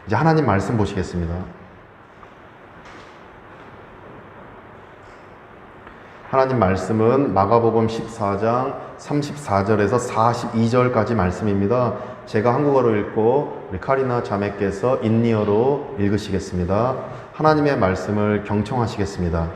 이제 하나님 말씀 보시겠습니다. 하나님 말씀은 마가복음 14장 34절에서 42절까지 말씀입니다. 제가 한국어로 읽고 우리 카리나 자매께서 인니어로 읽으시겠습니다. 하나님의 말씀을 경청하시겠습니다.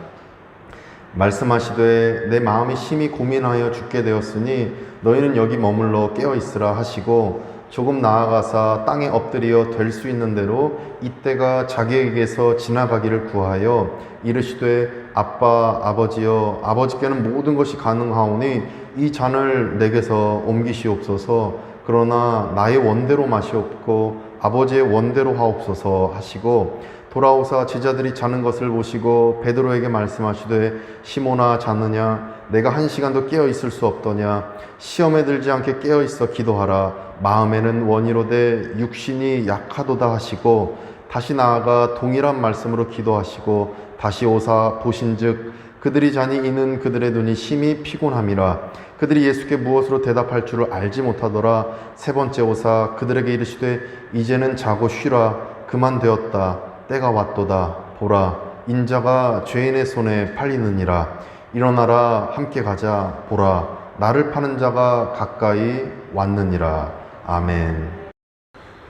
말씀하시되 내 마음이 심히 고민하여 죽게 되었으니 너희는 여기 머물러 깨어있으라 하시고 조금 나아가사 땅에 엎드려 될 수 있는 대로 이때가 자기에게서 지나가기를 구하여 이르시되 아빠 아버지여 아버지께는 모든 것이 가능하오니 이 잔을 내게서 옮기시옵소서. 그러나 나의 원대로 마시옵고 아버지의 원대로 하옵소서 하시고 돌아오사 제자들이 자는 것을 보시고 베드로에게 말씀하시되 시몬아 자느냐 내가 1시간도 깨어 있을 수 없더냐 시험에 들지 않게 깨어 있어 기도하라 마음에는 원이로되 육신이 약하도다 하시고 다시 나아가 동일한 말씀으로 기도하시고 다시 오사 보신즉 그들이 자니 이는 그들의 눈이 심히 피곤함이라 그들이 예수께 무엇으로 대답할 줄을 알지 못하더라. 세 번째 오사 그들에게 이르시되 이제는 자고 쉬라 그만 되었다 때가 왔도다 보라 인자가 죄인의 손에 팔리느니라 일어나라 함께 가자 보라 나를 파는 자가 가까이 왔느니라. 아멘.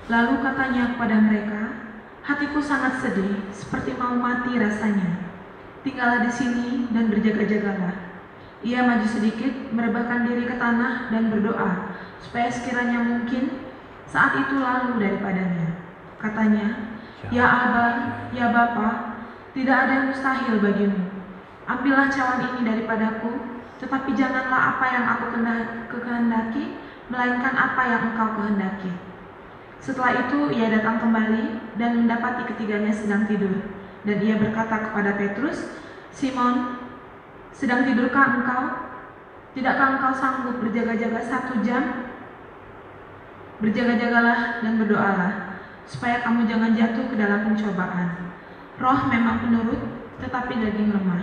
Lalu katanya kepada mereka, hatiku sangat sedih, seperti mau mati rasanya. Tinggallah di sini dan berjaga-jagalah. Ia maju sedikit, merebahkan diri ke tanah dan berdoa, supaya sekiranya mungkin saat itu lalu daripadanya. Katanya, ya Aba, ya Bapa, tidak ada yang mustahil bagimu. Ambillah cawan ini daripadaku, tetapi janganlah apa yang aku kehendaki, melainkan apa yang engkau kehendaki. Setelah itu ia datang kembali dan mendapati ketiganya sedang tidur. Dan ia berkata kepada Petrus, Simon, sedang tidurkah engkau? Tidakkah engkau sanggup berjaga-jaga 1 jam? Berjaga-jagalah dan berdoalah, supaya kamu jangan jatuh ke dalam pencobaan. Roh memang penurut, tetapi daging lemah.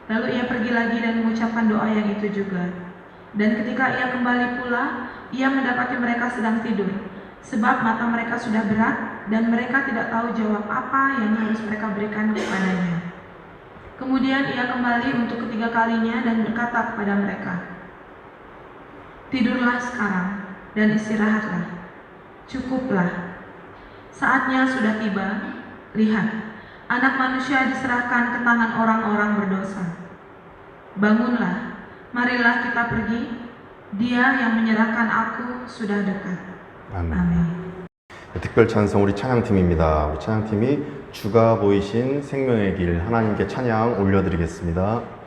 Lalu ia pergi lagi dan mengucapkan doa yang itu juga. Dan ketika ia kembali pula, ia mendapati mereka sedang tidur, sebab mata mereka sudah berat dan mereka tidak tahu jawab apa yang harus mereka berikan kepadanya. Kemudian ia kembali untuk ketiga kalinya dan berkata kepada mereka, tidurlah sekarang dan istirahatlah, cukuplah. Saatnya sudah tiba, lihat, Anak Manusia diserahkan ke tangan orang-orang berdosa. Bangunlah, marilah kita pergi, Dia yang menyerahkan aku sudah dekat. 아멘. 특별 찬송 우리 찬양팀입니다. 우리 찬양팀이 주가 보이신 생명의 길 하나님께 찬양 올려드리겠습니다.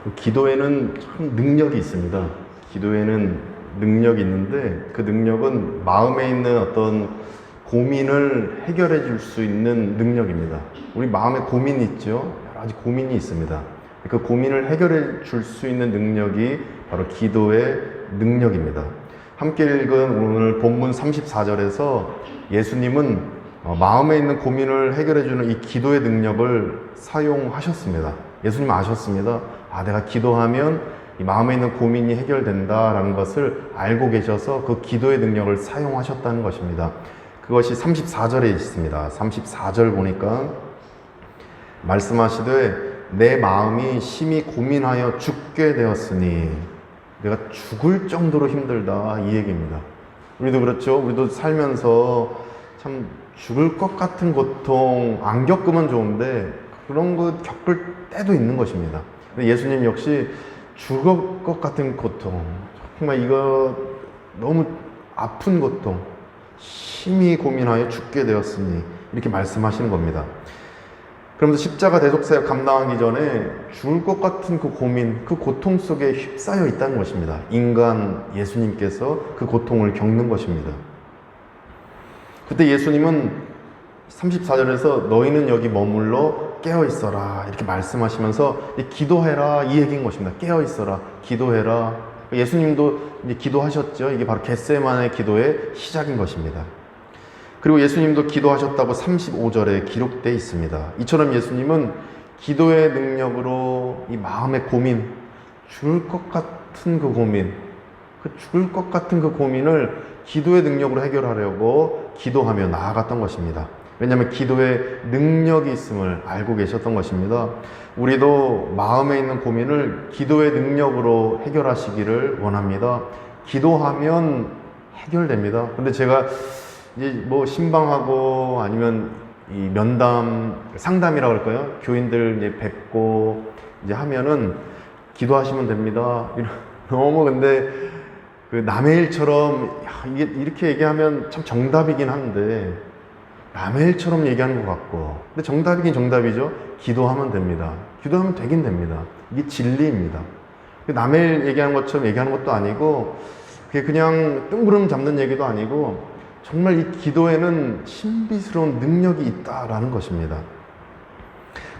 그 기도에는 참 능력이 있습니다. 기도에는 능력이 있는데 그 능력은 마음에 있는 어떤 고민을 해결해 줄 수 있는 능력입니다. 우리 마음에 고민이 있죠. 여러 가지 고민이 있습니다. 그 고민을 해결해 줄 수 있는 능력이 바로 기도의 능력입니다. 함께 읽은 오늘 본문 34절에서 예수님은 마음에 있는 고민을 해결해 주는 이 기도의 능력을 사용하셨습니다. 예수님 아셨습니다. 내가 기도하면 이 마음에 있는 고민이 해결된다라는 것을 알고 계셔서 그 기도의 능력을 사용하셨다는 것입니다. 그것이 34절에 있습니다. 34절 보니까 말씀하시되 내 마음이 심히 고민하여 죽게 되었으니, 내가 죽을 정도로 힘들다, 이 얘기입니다. 우리도 그렇죠. 우리도 살면서 참 죽을 것 같은 고통 안 겪으면 좋은데 그런 거 겪을 때도 있는 것입니다. 근데 예수님 역시 죽을 것 같은 고통, 정말 이거 너무 아픈 고통, 심히 고민하여 죽게 되었으니, 이렇게 말씀하시는 겁니다. 그러면서 십자가 대속사역 감당하기 전에 죽을 것 같은 그 고민, 그 고통 속에 휩싸여 있다는 것입니다. 인간 예수님께서 그 고통을 겪는 것입니다. 그때 예수님은 34절에서 너희는 여기 머물러 깨어 있어라, 이렇게 말씀하시면서 기도해라, 이 얘기인 것입니다. 깨어 있어라, 기도해라. 예수님도 이제 기도하셨죠. 이게 바로 겟세마네 기도의 시작인 것입니다. 그리고 예수님도 기도하셨다고 35절에 기록되어 있습니다. 이처럼 예수님은 기도의 능력으로 이 마음의 고민, 죽을 것 같은 그 고민, 그 죽을 것 같은 그 고민을 기도의 능력으로 해결하려고 기도하며 나아갔던 것입니다. 왜냐하면 기도에 능력이 있음을 알고 계셨던 것입니다. 우리도 마음에 있는 고민을 기도의 능력으로 해결하시기를 원합니다. 기도하면 해결됩니다. 근데 제가 이제 뭐 신방하고 아니면 이 면담, 상담이라고 할까요? 교인들 이제 뵙고 이제 하면은 기도하시면 됩니다. 너무 근데 그 남의 일처럼 이게 이렇게 얘기하면 참 정답이긴 한데 남의 일처럼 얘기하는 것 같고, 근데 정답이긴 정답이죠. 기도하면 됩니다. 기도하면 되긴 됩니다. 이게 진리입니다. 남의 일 얘기하는 것처럼 얘기하는 것도 아니고 그게 그냥 뜬구름 잡는 얘기도 아니고 정말 이 기도에는 신비스러운 능력이 있다라는 것입니다.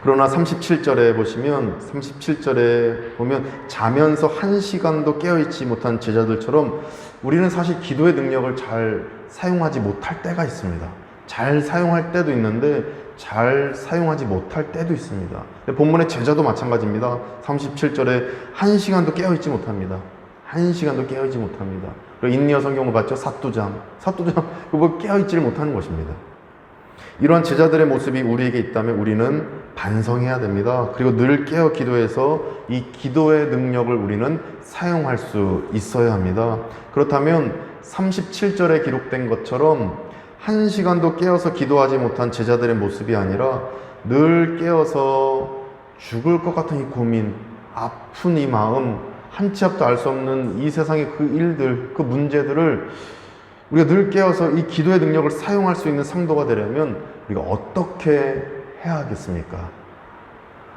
그러나 37절에 보시면, 37절에 보면 자면서 1시간도 깨어있지 못한 제자들처럼 우리는 사실 기도의 능력을 잘 사용하지 못할 때가 있습니다. 잘 사용할 때도 있는데 잘 사용하지 못할 때도 있습니다. 본문의 제자도 마찬가지입니다. 37절에 1시간도 깨어있지 못합니다. 1시간도 깨어있지 못합니다. 그리고 인니어 성경을 봤죠? 사뚜잠, 그거 깨어있지를 못하는 것입니다. 이러한 제자들의 모습이 우리에게 있다면 우리는 반성해야 됩니다. 그리고 늘 깨어 기도해서 이 기도의 능력을 우리는 사용할 수 있어야 합니다. 그렇다면 37절에 기록된 것처럼 1시간도 깨어서 기도하지 못한 제자들의 모습이 아니라 늘 깨어서 죽을 것 같은 이 고민, 아픈 이 마음, 한 치 앞도 알 수 없는 이 세상의 그 일들, 그 문제들을 우리가 늘 깨어서 이 기도의 능력을 사용할 수 있는 상도가 되려면 우리가 어떻게 해야 하겠습니까?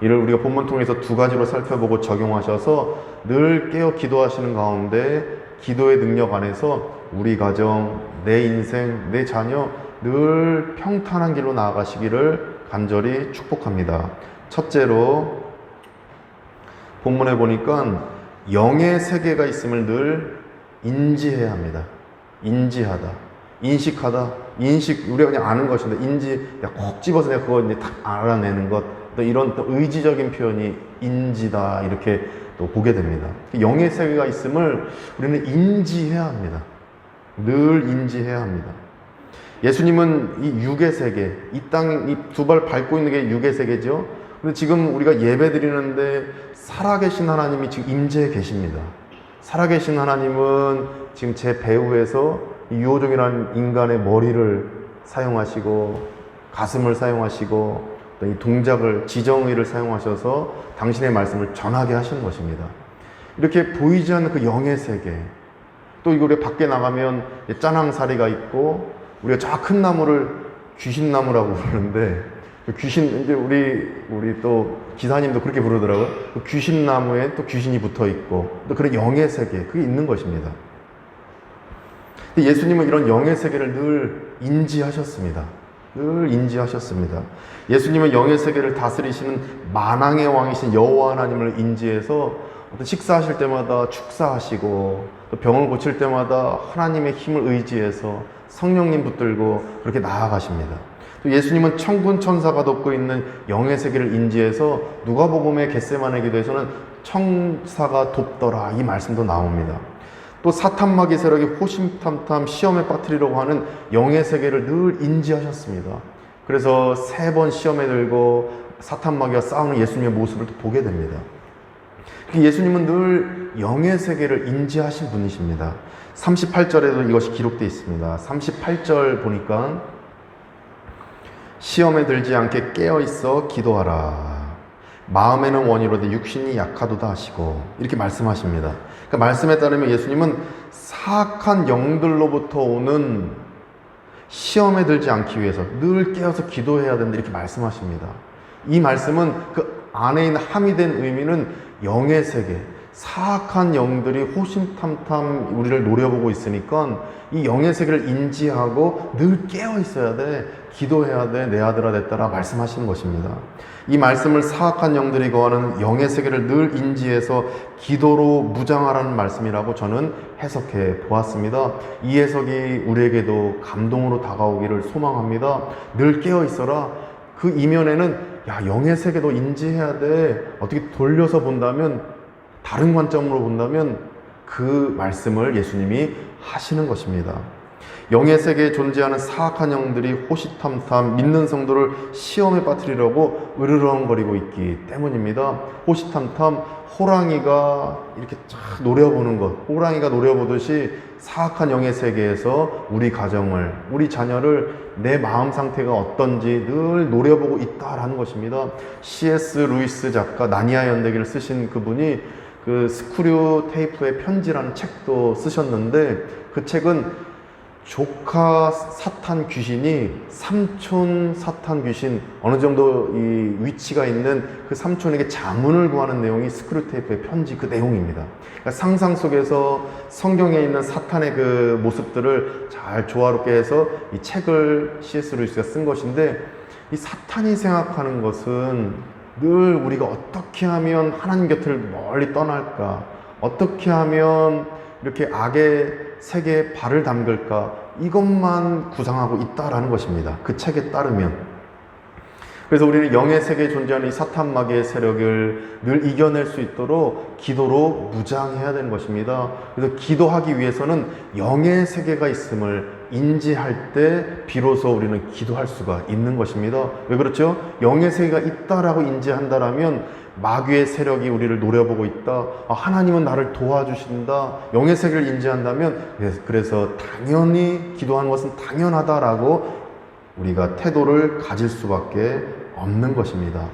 이를 우리가 본문 통해서 두 가지로 살펴보고 적용하셔서 늘 깨어 기도하시는 가운데 기도의 능력 안에서 우리 가정, 내 인생, 내 자녀 늘 평탄한 길로 나아가시기를 간절히 축복합니다. 첫째로 본문에 보니까 영의 세계가 있음을 늘 인지해야 합니다. 인지하다, 인식하다, 인식, 우리가 그냥 아는 것인데 인지, 콕 집어서 내가 그거 이제 딱 알아내는 것, 또 이런 또 의지적인 표현이 인지다, 이렇게 또 보게 됩니다. 영의 세계가 있음을 우리는 인지해야 합니다. 늘 인지해야 합니다. 예수님은 이 육의 세계, 이 땅, 이 두 발 밟고 있는 게 육의 세계죠. 근데 지금 우리가 예배 드리는데 살아계신 하나님이 지금 임재해 계십니다. 살아계신 하나님은 지금 제 배후에서 이 유호종이라는 인간의 머리를 사용하시고 가슴을 사용하시고 또 이 동작을, 지정의를 사용하셔서 당신의 말씀을 전하게 하시는 것입니다. 이렇게 보이지 않는 그 영의 세계, 또 이거 우리가 밖에 나가면 짜낭사리가 있고 우리가 저 큰 나무를 귀신나무라고 부르는데 그 귀신, 이제 우리 또 기사님도 그렇게 부르더라고요. 그 귀신 나무에 또 귀신이 붙어 있고, 또 그런 영의 세계, 그게 있는 것입니다. 근데 예수님은 이런 영의 세계를 늘 인지하셨습니다. 늘 인지하셨습니다. 예수님은 영의 세계를 다스리시는 만왕의 왕이신 여호와 하나님을 인지해서 어떤 식사하실 때마다 축사하시고, 또 병을 고칠 때마다 하나님의 힘을 의지해서 성령님 붙들고 그렇게 나아가십니다. 또 예수님은 천군 천사가 덮고 있는 영의 세계를 인지해서 누가복음의 겟세마네 기도에서는 천사가 돕더라, 이 말씀도 나옵니다. 또 사탄 마귀 세력이 호심탐탐 시험에 빠뜨리려고 하는 영의 세계를 늘 인지하셨습니다. 그래서 3번 시험에 들고 사탄 마귀와 싸우는 예수님의 모습을 또 보게 됩니다. 예수님은 늘 영의 세계를 인지하신 분이십니다. 38절에도 이것이 기록되어 있습니다. 38절 보니까 시험에 들지 않게 깨어있어 기도하라. 마음에는 원이로되 육신이 약하도다 하시고, 이렇게 말씀하십니다. 그러니까 말씀에 따르면 예수님은 사악한 영들로부터 오는 시험에 들지 않기 위해서 늘 깨어서 기도해야 된다, 이렇게 말씀하십니다. 이 말씀은 그 안에 있는 함의된 의미는 영의 세계, 사악한 영들이 호심탐탐 우리를 노려보고 있으니까 이 영의 세계를 인지하고 늘 깨어 있어야 돼, 기도해야 돼, 내 아들아 내 딸아, 말씀하시는 것입니다. 이 말씀을 사악한 영들이 거하는 영의 세계를 늘 인지해서 기도로 무장하라는 말씀이라고 저는 해석해 보았습니다. 이 해석이 우리에게도 감동으로 다가오기를 소망합니다. 늘 깨어 있어라. 그 이면에는 영의 세계도 인지해야 돼. 어떻게 돌려서 본다면, 다른 관점으로 본다면 그 말씀을 예수님이 하시는 것입니다. 영의 세계에 존재하는 사악한 영들이 호시탐탐 믿는 성도를 시험에 빠뜨리려고 으르렁거리고 있기 때문입니다. 호시탐탐, 호랑이가 이렇게 쫙 노려보는 것, 호랑이가 노려보듯이 사악한 영의 세계에서 우리 가정을, 우리 자녀를, 내 마음 상태가 어떤지 늘 노려보고 있다라는 것입니다. C.S. 루이스 작가, 나니아 연대기를 쓰신 그분이 그 스크류 테이프의 편지라는 책도 쓰셨는데, 그 책은 조카 사탄 귀신이 삼촌 사탄 귀신, 어느 정도 이 위치가 있는 그 삼촌에게 자문을 구하는 내용이 스크류테이프의 편지 그 내용입니다. 그러니까 상상 속에서 성경에 있는 사탄의 그 모습들을 잘 조화롭게 해서 이 책을 C.S. 루이스가 쓴 것인데, 이 사탄이 생각하는 것은 늘 우리가 어떻게 하면 하나님 곁을 멀리 떠날까, 어떻게 하면 이렇게 악의 세계에 발을 담글까, 이것만 구상하고 있다라는 것입니다. 그 책에 따르면. 그래서 우리는 영의 세계에 존재하는 이 사탄 마귀의 세력을 늘 이겨낼 수 있도록 기도로 무장해야 되는 것입니다. 그래서 기도하기 위해서는 영의 세계가 있음을 인지할 때 비로소 우리는 기도할 수가 있는 것입니다. 왜 그렇죠? 영의 세계가 있다라고 인지한다라면 마귀의 세력이 우리를 노려보고 있다, 하나님은 나를 도와주신다, 영의 세계를 인지한다면 그래서 당연히 기도하는 것은 당연하다라고 우리가 태도를 가질 수밖에 없는 것입니다.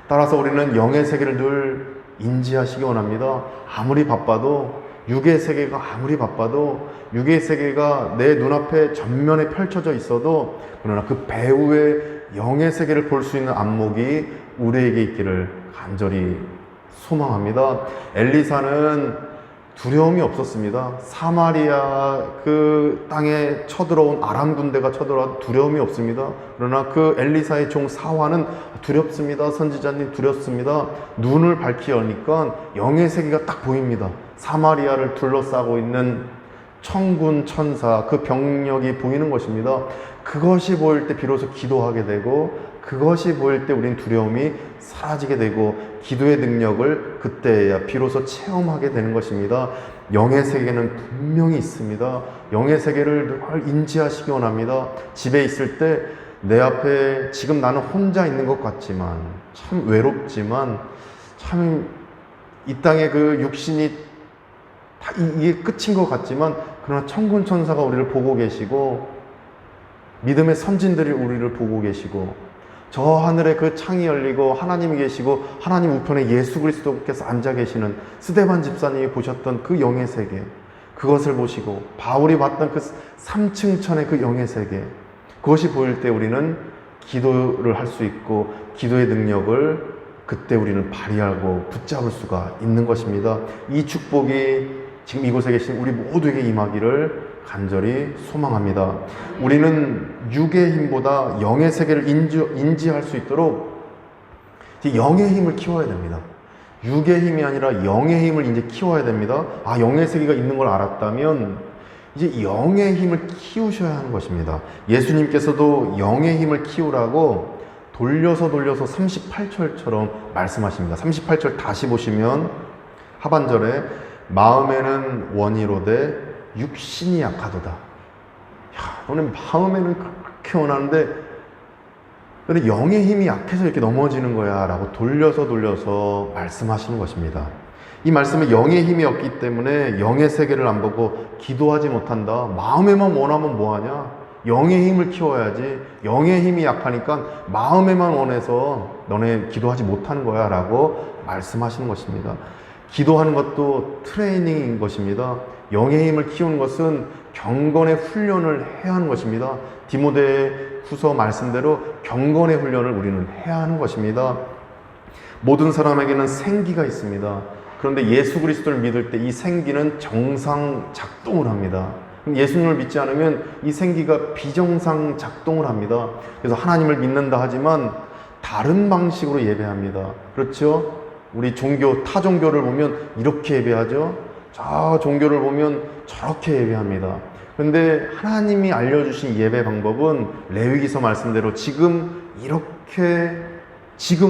따라서 우리는 영의 세계를 늘 인지하시기 원합니다. 아무리 바빠도, 육의 세계가 아무리 바빠도, 육의 세계가 내 눈앞에 전면에 펼쳐져 있어도, 그러나 그 배후의 영의 세계를 볼 수 있는 안목이 우리에게 있기를 간절히 소망합니다. 엘리사는 두려움이 없었습니다. 사마리아 그 땅에 쳐들어온 아람 군대가 쳐들어와도 두려움이 없습니다. 그러나 그 엘리사의 종 사환은 두렵습니다. 선지자님 두렵습니다. 눈을 밝히 여니까 영의 세계가 딱 보입니다. 사마리아를 둘러싸고 있는 천군 천사, 그 병력이 보이는 것입니다. 그것이 보일 때 비로소 기도하게 되고, 그것이 보일 때 우린 두려움이 사라지게 되고, 기도의 능력을 그때야 비로소 체험하게 되는 것입니다. 영의 세계는 분명히 있습니다. 영의 세계를 늘 인지하시기 원합니다. 집에 있을 때 내 앞에 지금 나는 혼자 있는 것 같지만, 참 외롭지만, 참 이 땅의 그 육신이 다 이게 끝인 것 같지만, 그러나 천군 천사가 우리를 보고 계시고, 믿음의 선진들이 우리를 보고 계시고, 저 하늘에 그 창이 열리고 하나님이 계시고, 하나님 우편에 예수 그리스도께서 앉아 계시는 스데반 집사님이 보셨던 그 영의 세계, 그것을 보시고 바울이 봤던 그 3층천의 그 영의 세계, 그것이 보일 때 우리는 기도를 할 수 있고 기도의 능력을 그때 우리는 발휘하고 붙잡을 수가 있는 것입니다. 이 축복이 지금 이곳에 계신 우리 모두에게 임하기를 간절히 소망합니다. 우리는 육의 힘보다 영의 세계를 인지할 수 있도록 영의 힘을 키워야 됩니다. 육의 힘이 아니라 영의 힘을 이제 키워야 됩니다. 영의 세계가 있는 걸 알았다면 이제 영의 힘을 키우셔야 하는 것입니다. 예수님께서도 영의 힘을 키우라고 돌려서 38절처럼 말씀하십니다. 38절 다시 보시면 하반절에 마음에는 원이로되 육신이 약하도다. 너는 마음에는 그렇게 원하는데 너는 영의 힘이 약해서 이렇게 넘어지는 거야 라고 돌려서 말씀하시는 것입니다. 이 말씀에 영의 힘이 없기 때문에 영의 세계를 안 보고 기도하지 못한다. 마음에만 원하면 뭐하냐? 영의 힘을 키워야지. 영의 힘이 약하니까 마음에만 원해서 너네 기도하지 못하는 거야 라고 말씀하시는 것입니다. 기도하는 것도 트레이닝인 것입니다. 영의 힘을 키우는 것은 경건의 훈련을 해야 하는 것입니다. 디모데후서 말씀대로 경건의 훈련을 우리는 해야 하는 것입니다. 모든 사람에게는 생기가 있습니다. 그런데 예수 그리스도를 믿을 때 이 생기는 정상 작동을 합니다. 예수님을 믿지 않으면 이 생기가 비정상 작동을 합니다. 그래서 하나님을 믿는다 하지만 다른 방식으로 예배합니다. 그렇죠? 우리 타 종교를 보면 이렇게 예배하죠. 저 종교를 보면 저렇게 예배합니다. 그런데 하나님이 알려주신 예배 방법은 레위기서 말씀대로 지금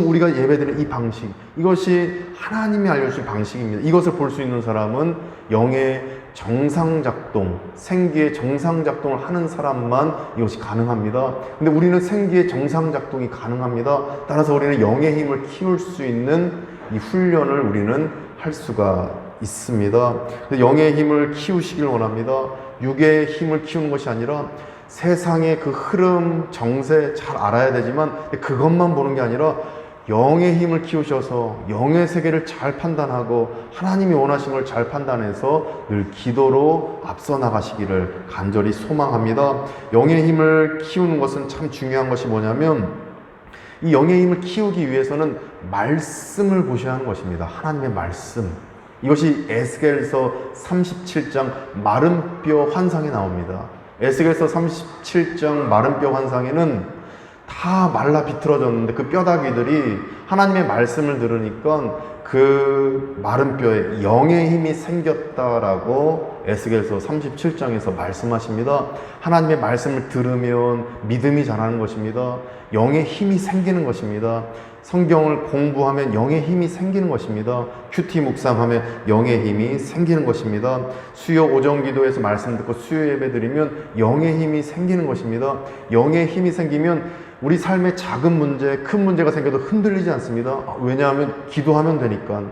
우리가 예배드리는 이 방식, 이것이 하나님이 알려주신 방식입니다. 이것을 볼 수 있는 사람은 영의 정상작동, 생기의 정상작동을 하는 사람만 이것이 가능합니다. 근데 우리는 생기의 정상작동이 가능합니다. 따라서 우리는 영의 힘을 키울 수 있는 이 훈련을 우리는 할 수가 있습니다. 영의 힘을 키우시길 원합니다. 육의 힘을 키우는 것이 아니라 세상의 그 흐름, 정세 잘 알아야 되지만 그것만 보는 게 아니라 영의 힘을 키우셔서 영의 세계를 잘 판단하고 하나님이 원하신 걸 잘 판단해서 늘 기도로 앞서 나가시기를 간절히 소망합니다. 영의 힘을 키우는 것은 참 중요한 것이 뭐냐면 이 영의 힘을 키우기 위해서는 말씀을 보셔야 하는 것입니다. 하나님의 말씀. 이것이 에스겔서 37장 마른 뼈 환상에 나옵니다. 에스겔서 37장 마른 뼈 환상에는 다 말라 비틀어졌는데 그 뼈다귀들이 하나님의 말씀을 들으니까 그 마른 뼈에 영의 힘이 생겼다라고 에스겔서 37장에서 말씀하십니다. 하나님의 말씀을 들으면 믿음이 자라는 것입니다. 영의 힘이 생기는 것입니다. 성경을 공부하면 영의 힘이 생기는 것입니다. 큐티 묵상하면 영의 힘이 생기는 것입니다. 수요 오전 기도에서 말씀 듣고 수요 예배 드리면 영의 힘이 생기는 것입니다. 영의 힘이 생기면 우리 삶의 작은 문제, 큰 문제가 생겨도 흔들리지 않습니다. 왜냐하면 기도하면 되니까.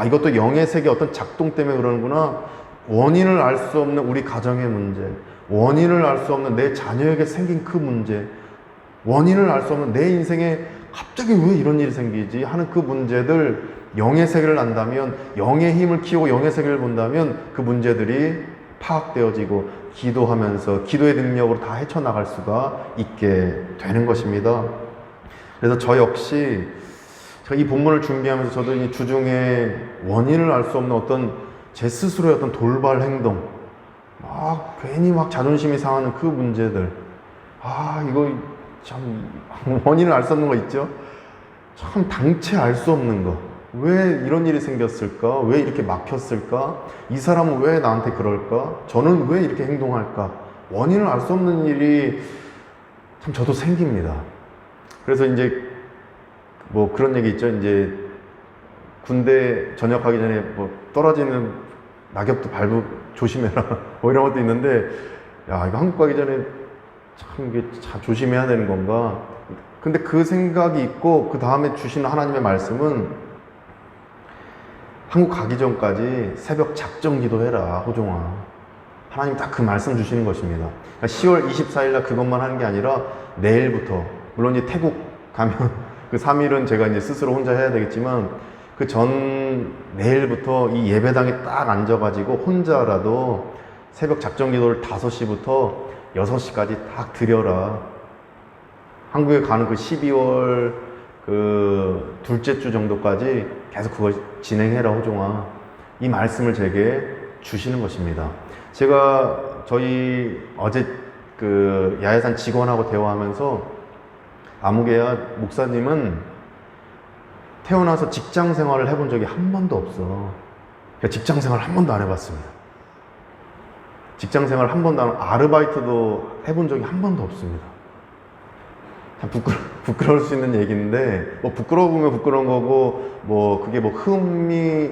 이것도 영의 세계 어떤 작동 때문에 그러는구나. 원인을 알 수 없는 우리 가정의 문제, 원인을 알 수 없는 내 자녀에게 생긴 그 문제, 원인을 알 수 없는 내 인생에 갑자기 왜 이런 일이 생기지 하는 그 문제들, 영의 세계를 안다면, 영의 힘을 키우고 영의 세계를 본다면 그 문제들이 파악되어지고 기도하면서 기도의 능력으로 다 헤쳐나갈 수가 있게 되는 것입니다. 그래서 저 역시 제가 이 본문을 준비하면서 저도 이 주중에 원인을 알 수 없는 어떤 제 스스로의 어떤 돌발 행동, 괜히 자존심이 상하는 그 문제들, 이거 참 원인을 알 수 없는 거 있죠? 참 당체 알 수 없는 거. 왜 이런 일이 생겼을까? 왜 이렇게 막혔을까? 이 사람은 왜 나한테 그럴까? 저는 왜 이렇게 행동할까? 원인을 알 수 없는 일이 참 저도 생깁니다. 그래서 이제 그런 얘기 있죠. 이제 군대 전역하기 전에 떨어지는 낙엽도 밟고 조심해라. 이런 것도 있는데, 이거 한국 가기 전에 참 이게 조심해야 되는 건가? 근데 그 생각이 있고 그 다음에 주시는 하나님의 말씀은 한국 가기 전까지 새벽 작정 기도해라, 호종아. 하나님 딱 그 말씀 주시는 것입니다. 그러니까 10월 24일 날 그것만 하는 게 아니라 내일부터, 물론 이제 태국 가면 그 3일은 제가 이제 스스로 혼자 해야 되겠지만 그 내일부터 이 예배당에 딱 앉아가지고 혼자라도 새벽 작정 기도를 5시부터 6시까지 딱 드려라. 한국에 가는 그 12월 그 둘째 주 정도까지 계속 그걸 진행해라 호종아, 이 말씀을 제게 주시는 것입니다. 제가 저희 어제 그 야외산 직원하고 대화하면서 아무개야 목사님은 태어나서 직장 생활을 해본 적이 한 번도 없어. 직장 생활 한 번도 안 해봤습니다. 직장 생활 한 번도 안 하고 아르바이트도 해본 적이 한 번도 없습니다. 참 부끄러울 수 있는 얘기인데, 뭐 부끄러우면 부끄러운 거고, 뭐 그게 뭐 흠이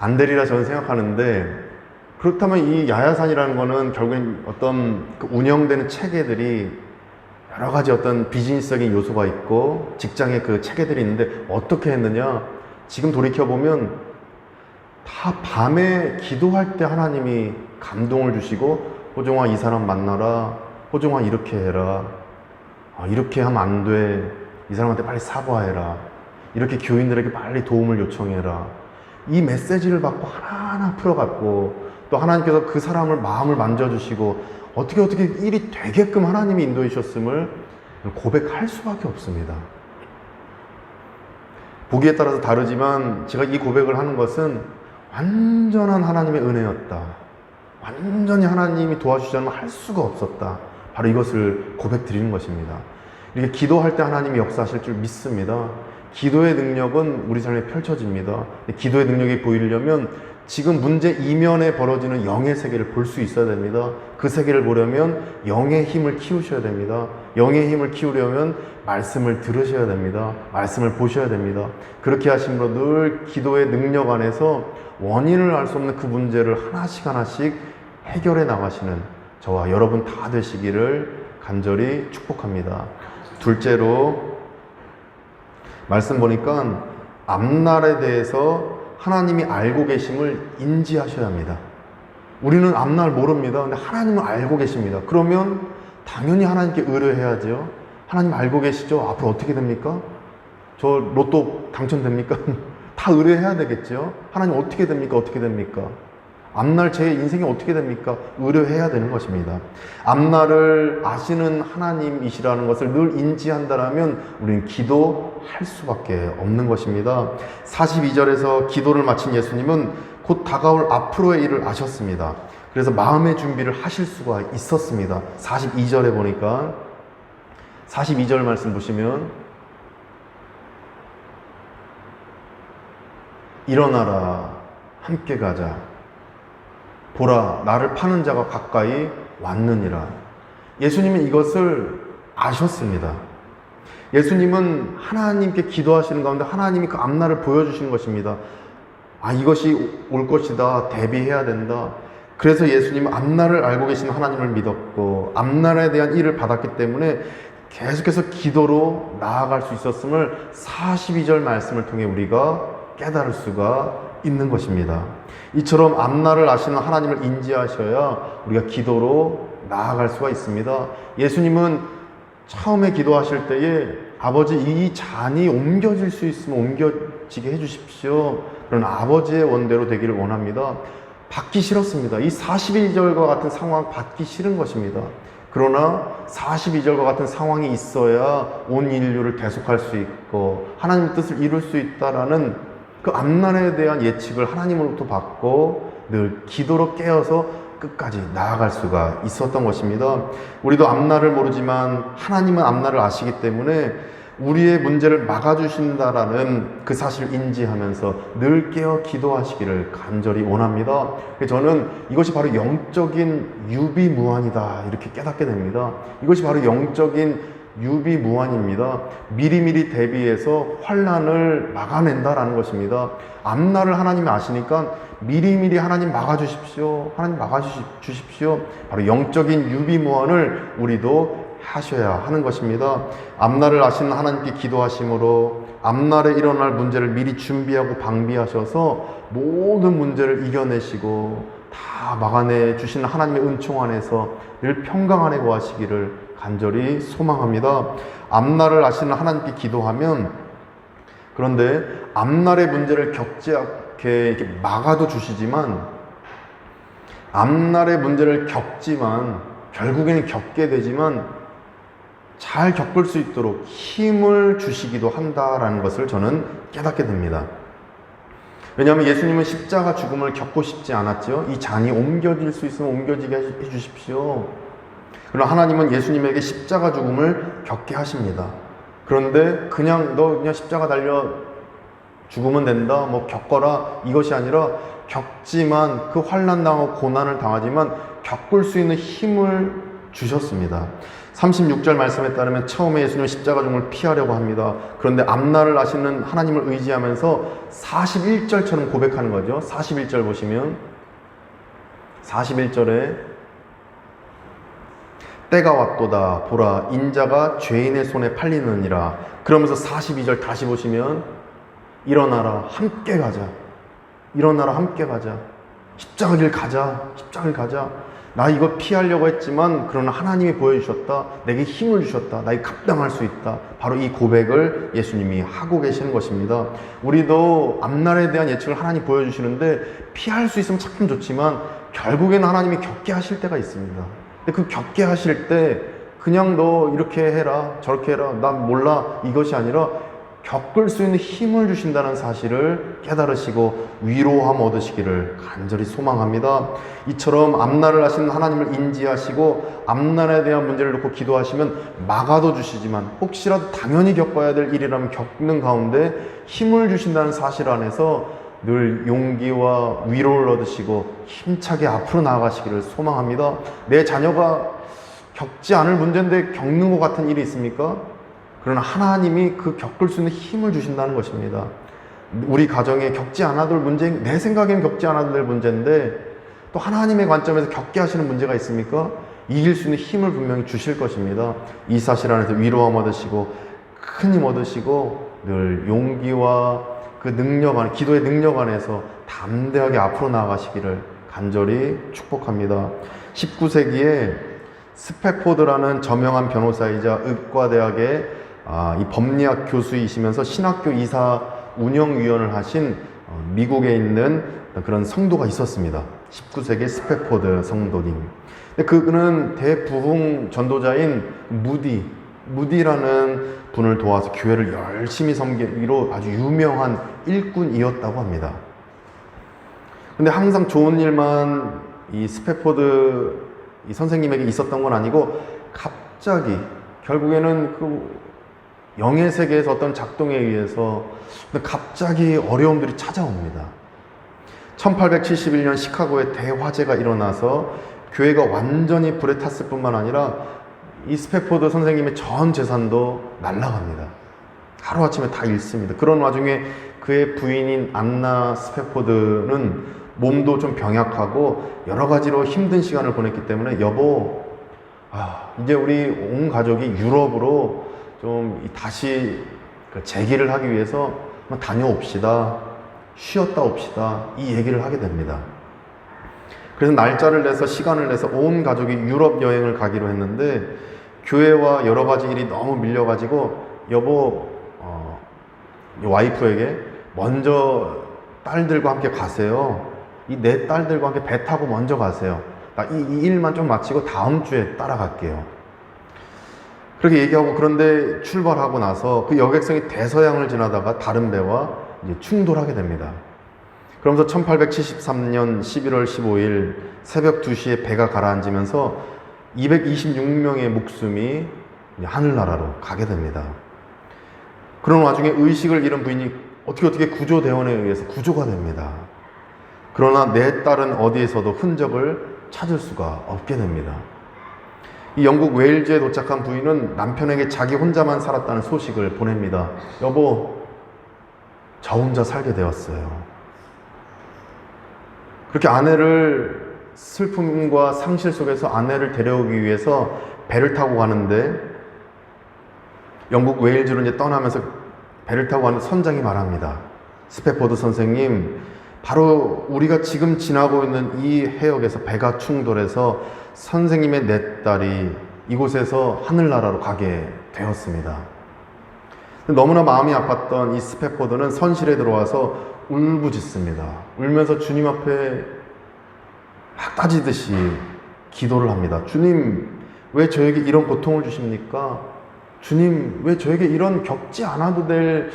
안 되리라 저는 생각하는데, 그렇다면 이 야야산이라는 거는 결국엔 어떤 그 운영되는 체계들이 여러 가지 어떤 비즈니스적인 요소가 있고 직장에 그 체계들이 있는데 어떻게 했느냐? 지금 돌이켜보면 다 밤에 기도할 때 하나님이 감동을 주시고, 호종아 이 사람 만나라, 호종아 이렇게 해라, 이렇게 하면 안 돼, 이 사람한테 빨리 사과해라, 이렇게 교인들에게 빨리 도움을 요청해라, 이 메시지를 받고 하나하나 풀어갔고, 또 하나님께서 그 사람을 마음을 만져주시고 어떻게 일이 되게끔 하나님이 인도해 주셨음을 고백할 수밖에 없습니다. 보기에 따라서 다르지만 제가 이 고백을 하는 것은 완전한 하나님의 은혜였다, 완전히 하나님이 도와주지 않으면 할 수가 없었다, 바로 이것을 고백 드리는 것입니다. 이렇게 기도할 때 하나님이 역사하실 줄 믿습니다. 기도의 능력은 우리 삶에 펼쳐집니다. 기도의 능력이 보이려면 지금 문제 이면에 벌어지는 영의 세계를 볼 수 있어야 됩니다. 그 세계를 보려면 영의 힘을 키우셔야 됩니다. 영의 힘을 키우려면 말씀을 들으셔야 됩니다. 말씀을 보셔야 됩니다. 그렇게 하심으로 늘 기도의 능력 안에서 원인을 알 수 없는 그 문제를 하나씩 해결해 나가시는 저와 여러분 다 되시기를 간절히 축복합니다. 둘째로 말씀 보니까 앞날에 대해서 하나님이 알고 계심을 인지하셔야 합니다. 우리는 앞날 모릅니다. 근데 하나님은 알고 계십니다. 그러면 당연히 하나님께 의뢰해야죠. 하나님 알고 계시죠? 앞으로 어떻게 됩니까? 저 로또 당첨됩니까? 다 의뢰해야 되겠죠. 하나님 어떻게 됩니까? 어떻게 됩니까? 앞날 제 인생이 어떻게 됩니까? 의뢰해야 되는 것입니다. 앞날을 아시는 하나님이시라는 것을 늘 인지한다면 우리는 기도할 수밖에 없는 것입니다. 42절에서 기도를 마친 예수님은 곧 다가올 앞으로의 일을 아셨습니다. 그래서 마음의 준비를 하실 수가 있었습니다. 42절에 보니까 42절 말씀 보시면 일어나라 함께 가자, 보라 나를 파는 자가 가까이 왔느니라. 예수님은 이것을 아셨습니다. 예수님은 하나님께 기도하시는 가운데 하나님이 그 앞날을 보여주시는 것입니다. 이것이 올 것이다, 대비해야 된다. 그래서 예수님은 앞날을 알고 계신 하나님을 믿었고 앞날에 대한 일을 받았기 때문에 계속해서 기도로 나아갈 수 있었음을 42절 말씀을 통해 우리가 깨달을 수가 있는 것입니다. 이처럼 앞날을 아시는 하나님을 인지하셔야 우리가 기도로 나아갈 수가 있습니다. 예수님은 처음에 기도하실 때에 아버지 이 잔이 옮겨질 수 있으면 옮겨지게 해주십시오, 그런 아버지의 원대로 되기를 원합니다. 받기 싫었습니다. 이 42절과 같은 상황 받기 싫은 것입니다. 그러나 42절과 같은 상황이 있어야 온 인류를 대속할 수 있고 하나님의 뜻을 이룰 수 있다라는 그 앞날에 대한 예측을 하나님으로부터 받고 늘 기도로 깨어서 끝까지 나아갈 수가 있었던 것입니다. 우리도 앞날을 모르지만 하나님은 앞날을 아시기 때문에 우리의 문제를 막아주신다라는 그 사실을 인지하면서 늘 깨어 기도하시기를 간절히 원합니다. 저는 이것이 바로 영적인 유비무환이다 이렇게 깨닫게 됩니다. 이것이 바로 영적인 유비무환입니다. 미리미리 대비해서 환난을 막아낸다라는 것입니다. 앞날을 하나님이 아시니까 미리미리 하나님 막아주십시오, 하나님 막아주십시오, 바로 영적인 유비무환을 우리도 하셔야 하는 것입니다. 앞날을 아시는 하나님께 기도하심으로 앞날에 일어날 문제를 미리 준비하고 방비하셔서 모든 문제를 이겨내시고 다 막아내 주시는 하나님의 은총 안에서 늘 평강 안에 거하시기를 간절히 소망합니다. 앞날을 아시는 하나님께 기도하면, 그런데 앞날의 문제를 겪지 않게 이렇게 막아도 주시지만, 앞날의 문제를 겪지만 결국에는 겪게 되지만 잘 겪을 수 있도록 힘을 주시기도 한다라는 것을 저는 깨닫게 됩니다. 왜냐하면 예수님은 십자가 죽음을 겪고 싶지 않았죠. 이 잔이 옮겨질 수 있으면 옮겨지게 해주십시오. 그러나 하나님은 예수님에게 십자가 죽음을 겪게 하십니다. 그런데 너 그냥 십자가 달려 죽으면 된다, 겪어라, 이것이 아니라 겪지만, 그 환난 당하고 고난을 당하지만 겪을 수 있는 힘을 주셨습니다. 36절 말씀에 따르면 처음에 예수님은 십자가 죽음을 피하려고 합니다. 그런데 앞날을 아시는 하나님을 의지하면서 41절처럼 고백하는 거죠. 41절 보시면 41절에 때가 왔도다 보라 인자가 죄인의 손에 팔리느니라. 그러면서 42절 다시 보시면 일어나라 함께 가자. 일어나라 함께 가자. 십자가 길 가자. 십자가 길 가자. 나 이거 피하려고 했지만 그러나 하나님이 보여주셨다. 내게 힘을 주셨다. 나에게 감당할 수 있다. 바로 이 고백을 예수님이 하고 계시는 것입니다. 우리도 앞날에 대한 예측을 하나님 보여주시는데 피할 수 있으면 참 좋지만 결국에는 하나님이 겪게 하실 때가 있습니다. 근데 그 겪게 하실 때 그냥 너 이렇게 해라 저렇게 해라 난 몰라 이것이 아니라 겪을 수 있는 힘을 주신다는 사실을 깨달으시고 위로함 얻으시기를 간절히 소망합니다. 이처럼 앞날을 아시는 하나님을 인지하시고 앞날에 대한 문제를 놓고 기도하시면 막아도 주시지만 혹시라도 당연히 겪어야 될 일이라면 겪는 가운데 힘을 주신다는 사실 안에서 늘 용기와 위로를 얻으시고 힘차게 앞으로 나아가시기를 소망합니다. 내 자녀가 겪지 않을 문제인데 겪는 것 같은 일이 있습니까? 그러나 하나님이 그 겪을 수 있는 힘을 주신다는 것입니다. 우리 가정에 겪지 않아도 될 문제, 내 생각에는 겪지 않아도 될 문제인데 또 하나님의 관점에서 겪게 하시는 문제가 있습니까? 이길 수 있는 힘을 분명히 주실 것입니다. 이 사실 안에서 위로함 얻으시고 큰 힘 얻으시고 늘 용기와 그 능력 안에, 기도의 능력 안에서 담대하게 앞으로 나아가시기를 간절히 축복합니다. 19세기에 스패포드라는 저명한 변호사이자 의과대학의 이 법리학 교수이시면서 신학교 이사 운영위원을 하신 미국에 있는 그런 성도가 있었습니다. 19세기 스패포드 성도님. 근데 그는 대부흥 전도자인 무디라는 분을 도와서 교회를 열심히 섬기기로 아주 유명한 일꾼이었다고 합니다. 근데 항상 좋은 일만 이 스패포드 이 선생님에게 있었던 건 아니고 갑자기 결국에는 그 영의 세계에서 어떤 작동에 의해서 갑자기 어려움들이 찾아옵니다. 1871년 시카고에 대화재가 일어나서 교회가 완전히 불에 탔을 뿐만 아니라 이 스패포드 선생님의 전 재산도 날아갑니다. 하루아침에 다 잃습니다. 그런 와중에 그의 부인인 안나 스패포드는 몸도 좀 병약하고 여러 가지로 힘든 시간을 보냈기 때문에 여보, 이제 우리 온 가족이 유럽으로 좀 다시 재기를 하기 위해서 다녀옵시다. 쉬었다 옵시다. 이 얘기를 하게 됩니다. 그래서 날짜를 내서 시간을 내서 온 가족이 유럽 여행을 가기로 했는데 교회와 여러 가지 일이 너무 밀려가지고 여보, 와이프에게 먼저 딸들과 함께 가세요. 이 네 딸들과 함께 배 타고 먼저 가세요. 이 일만 좀 마치고 다음 주에 따라갈게요. 그렇게 얘기하고 그런데 출발하고 나서 그 여객선이 대서양을 지나다가 다른 배와 이제 충돌하게 됩니다. 그러면서 1873년 11월 15일 새벽 2시에 배가 가라앉으면서 226명의 목숨이 하늘나라로 가게 됩니다. 그런 와중에 의식을 잃은 부인이 어떻게 구조대원에 의해서 구조가 됩니다. 그러나 내 딸은 어디에서도 흔적을 찾을 수가 없게 됩니다. 이 영국 웨일즈에 도착한 부인은 남편에게 자기 혼자만 살았다는 소식을 보냅니다. 여보, 저 혼자 살게 되었어요. 그렇게 아내를 슬픔과 상실 속에서 아내를 데려오기 위해서 배를 타고 가는데 영국 웨일즈로 이제 떠나면서 배를 타고 가는 선장이 말합니다. 스패포드 선생님, 바로 우리가 지금 지나고 있는 이 해역에서 배가 충돌해서 선생님의 내 딸이 이곳에서 하늘나라로 가게 되었습니다. 너무나 마음이 아팠던 이 스패포드는 선실에 들어와서 울부짖습니다. 울면서 주님 앞에 막 따지듯이 기도를 합니다. 주님, 왜 저에게 이런 고통을 주십니까? 주님, 왜 저에게 이런 겪지 않아도 될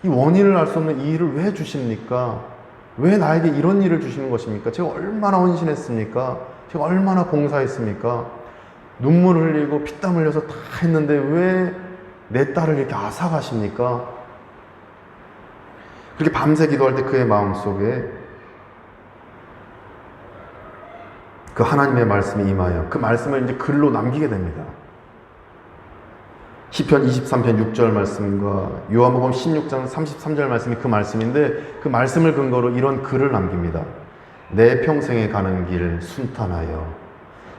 이 원인을 알 수 없는 이 일을 왜 주십니까? 왜 나에게 이런 일을 주시는 것입니까? 제가 얼마나 헌신했습니까? 제가 얼마나 봉사했습니까? 눈물 흘리고 피땀 흘려서 다 했는데 왜 내 딸을 이렇게 앗아가십니까? 그렇게 밤새 기도할 때 그의 마음속에 그 하나님의 말씀이 임하여 그 말씀을 이제 글로 남기게 됩니다. 시편 23편 6절 말씀과 요한복음 16장 33절 말씀이 그 말씀인데 그 말씀을 근거로 이런 글을 남깁니다. 내 평생에 가는 길 순탄하여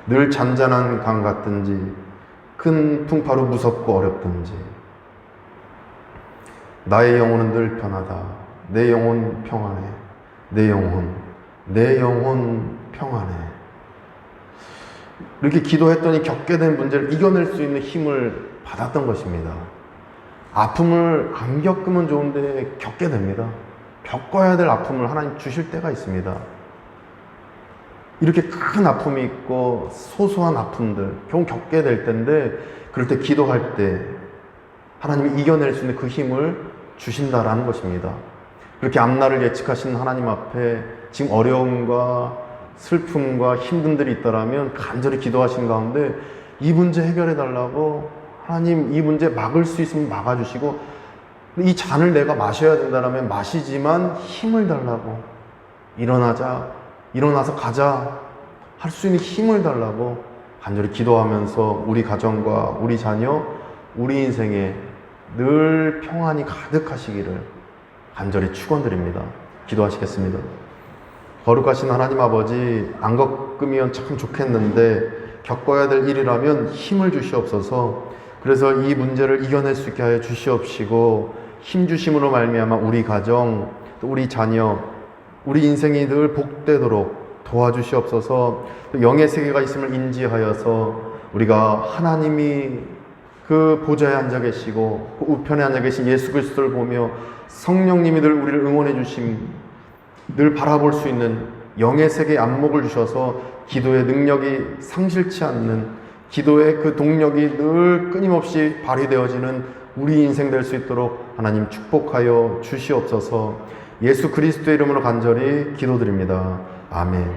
늘 잔잔한 강 같든지 큰 풍파로 무섭고 어렵든지 나의 영혼은 늘 편하다. 내 영혼 평안해. 내 영혼 평안해. 이렇게 기도했더니 겪게 된 문제를 이겨낼 수 있는 힘을 받았던 것입니다. 아픔을 안 겪으면 좋은데 겪게 됩니다. 겪어야 될 아픔을 하나님 주실 때가 있습니다. 이렇게 큰 아픔이 있고 소소한 아픔들 겨우 겪게 될 때인데 그럴 때 기도할 때 하나님이 이겨낼 수 있는 그 힘을 주신다라는 것입니다. 그렇게 앞날을 예측하시는 하나님 앞에 지금 어려움과 슬픔과 힘듦들이 있다라면 간절히 기도하신 가운데 이 문제 해결해 달라고 하나님 이 문제 막을 수 있으면 막아주시고 이 잔을 내가 마셔야 된다라면 마시지만 힘을 달라고 일어나서 가자 할 수 있는 힘을 달라고 간절히 기도하면서 우리 가정과 우리 자녀 우리 인생에 늘 평안이 가득하시기를 간절히 축원드립니다. 기도하시겠습니다. 거룩하신 하나님 아버지, 안 겪으면 참 좋겠는데 겪어야 될 일이라면 힘을 주시옵소서. 그래서 이 문제를 이겨낼 수 있게 하여 주시옵시고 힘 주심으로 말미암아 우리 가정, 또 우리 자녀, 우리 인생이 늘 복되도록 도와주시옵소서. 또 영의 세계가 있음을 인지하여서 우리가 하나님이 그 보좌에 앉아 계시고 그 우편에 앉아 계신 예수 그리스도를 보며 성령님이 늘 우리를 응원해 주심 늘 바라볼 수 있는 영의 세계의 안목을 주셔서 기도의 능력이 상실치 않는 기도의 그 동력이 늘 끊임없이 발휘되어지는 우리 인생 될 수 있도록 하나님 축복하여 주시옵소서. 예수 그리스도의 이름으로 간절히 기도드립니다. 아멘.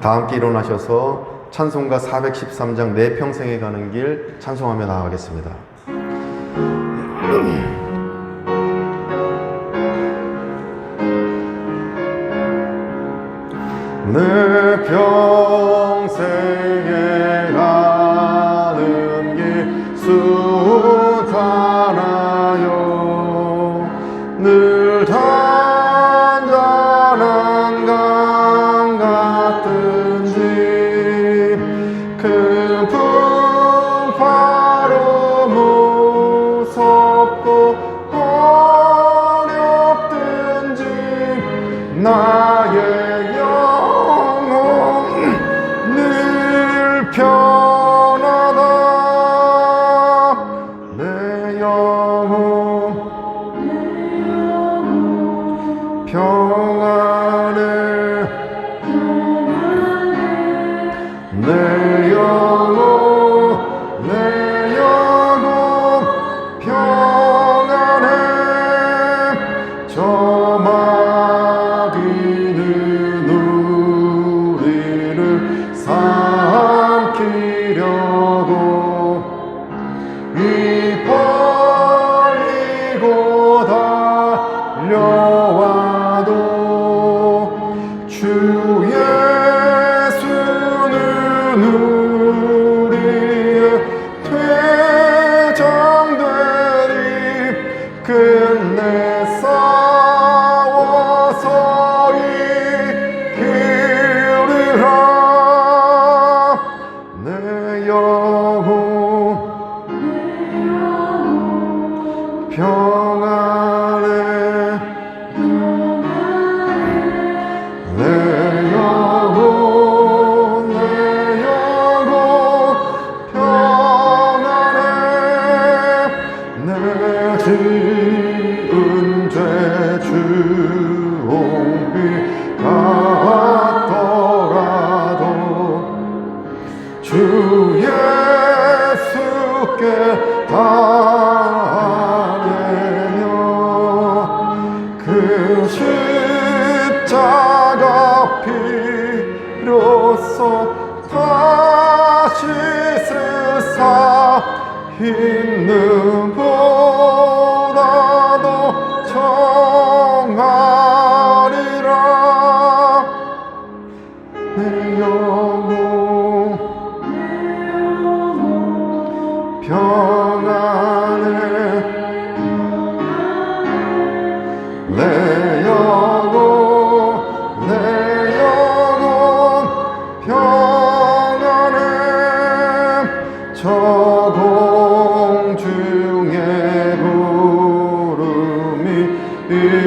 다 함께 일어나셔서 찬송가 413장 내 평생에 가는 길 찬송하며 나아가겠습니다. 내 평생에 가는 길 순탄하여 늘 잔잔한 강 같은지 큰 풍파로 무섭고 어렵든지 나의 편하다. 내 영혼 평안해. 내 영혼 평안해. 저 마귀는 우리를 삼키려고 입 벌리고 달려와도 주 예수는 우리의 퇴장되리 끝내 싸워서 이기리라. 내 영혼 평안해. 내 영혼 주옵소서. 다시 쓰사 있는 보다도 정하리라. 내 영혼 평안해. 내 영혼 평안해. 저 공중의 구름이 일어나며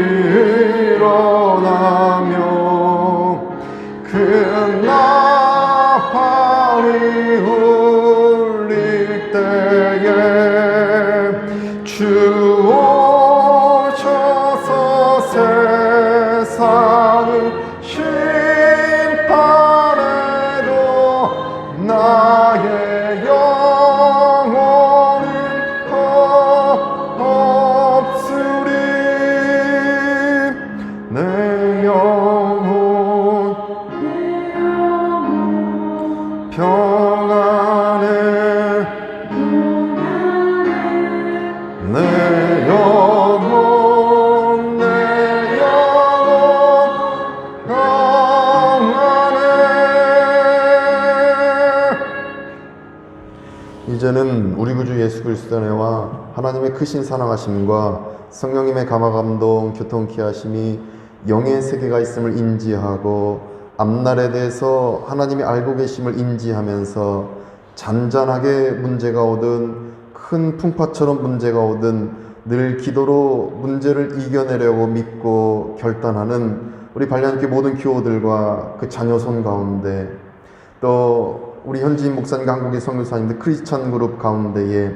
큰 나팔이 울릴 때에 주 오셔서 세상을 심판해도 나의 영혼은 없으리. 내 영혼 평안해. 내 영혼 평안해. 이제는 우리 구주 예수 그리스도의 은혜와 하나님의 크신 사랑하심과 성령님의 감화감동 교통케 하심이 영의 세계가 있음을 인지하고 앞날에 대해서 하나님이 알고 계심을 인지하면서 잔잔하게 문제가 오든 큰 풍파처럼 문제가 오든 늘 기도로 문제를 이겨내려고 믿고 결단하는 우리 발리안교회 모든 교우들과 그 자녀손 가운데, 또 우리 현지인 목사님과 한국의 선교사님들 크리스찬 그룹 가운데에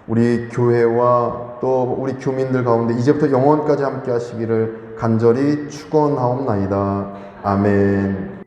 우리 교회와 또 우리 교민들 가운데 이제부터 영원까지 함께 하시기를 간절히 축원하옵나이다. 아멘.